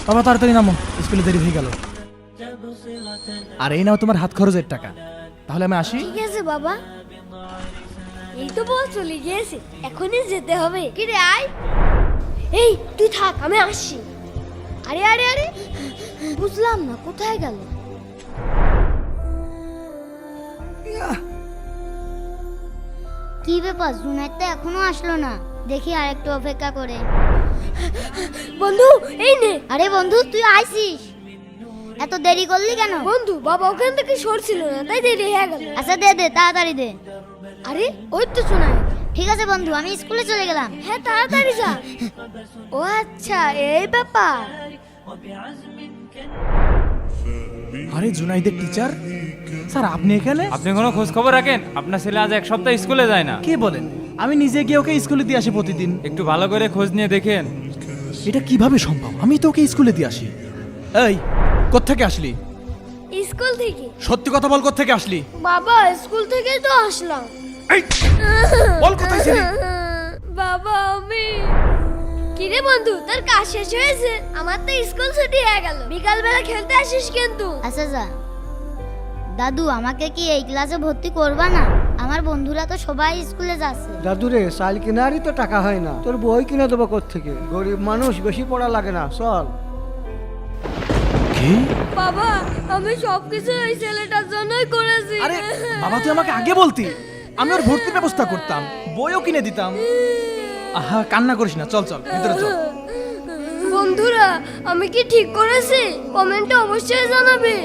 বাবা তাড়াতাড়ি নামো, স্কুলে দেরি হয়ে গেল। আর এই নাও তোমার হাত খরচের টাকা। তাহলে আমি আসি। ঠিক আছে বাবা। এই তো বল চলে গিয়েছে, এখনই যেতে হবে। কি রে আয়। এই তুই থাক, আমি আসছি। আরে আরে আরে বুঝলাম না কোথায় গেল। কি ব্যাপার, জুনাইদ তো এখনো আসলো না। দেখি আরেকটু অপেক্ষা করে। বন্ধু এই নে। আরে বন্ধু তুই আইছিস, এত দেরি করলি কেন? বন্ধু বাবা ওখান থেকে সরছিল না, তাই দেরি হয়ে গেল। আচ্ছা দে দে, তাড়াতাড়ি দে। আরে ওই তো শোনায়। ঠিক আছে বন্ধু, আমি স্কুলে চলে গেলাম। হ্যাঁ তাড়াতাড়ি যা। ও আচ্ছা এই ব্যাপার। আরে জুনাইদের টিচার স্যার, আপনি এখানে? আপনি কোনো খোঁজ খবর রাখেন? আপনার ছেলে আজ এক সপ্তাহ স্কুলে যায় না। কে বলেন? আমি নিজে গিয়ে ওকে স্কুলে দিয়ে আসি প্রতিদিন। একটু ভালো করে খোঁজ নিয়ে দেখেন। এটা কিভাবে সম্ভব? আমি তো ওকে স্কুলে দিয়ে আসি। এই কোত্থেকে আসলি? স্কুল থেকে। সত্যি কথা বল, কোত্থেকে আসলি? বাবা স্কুল থেকেই তো আসলাম। এই বল কোথায় ছিলি? বাবা আমি। কিরে বন্ধু তোর কাজ শেষ হয়েছে? আমার তো স্কুল ছুটি হয়ে গেল। বিকাল বেলা খেলতে আসিস কিন্তু। আচ্ছা যা। দাদু আমাকে কি এই ক্লাসে ভর্তি করবা না? আমার বন্ধুরা তো সবাই স্কুলে যাচ্ছে। দাদুরে চাল কেনারই তো টাকা হয় না, তোর বই কিনে দেবো কোত্থেকে? গরিব মানুষ, বেশি পড়া লাগে না, চল। কি? বাবা আমি সবকিছু এই ছেলেটার জন্যই করেছি। আরে বাবা, তুই আমাকে আগে বলতি, আমি ওর ভর্তির ব্যবস্থা করতাম, বইও কিনে দিতাম। আহা কান্না করিস না, চল চল ভিতরে চল। বন্ধুরা আমি কি ঠিক করেছি? কমেন্টে অবশ্যই জানাবে।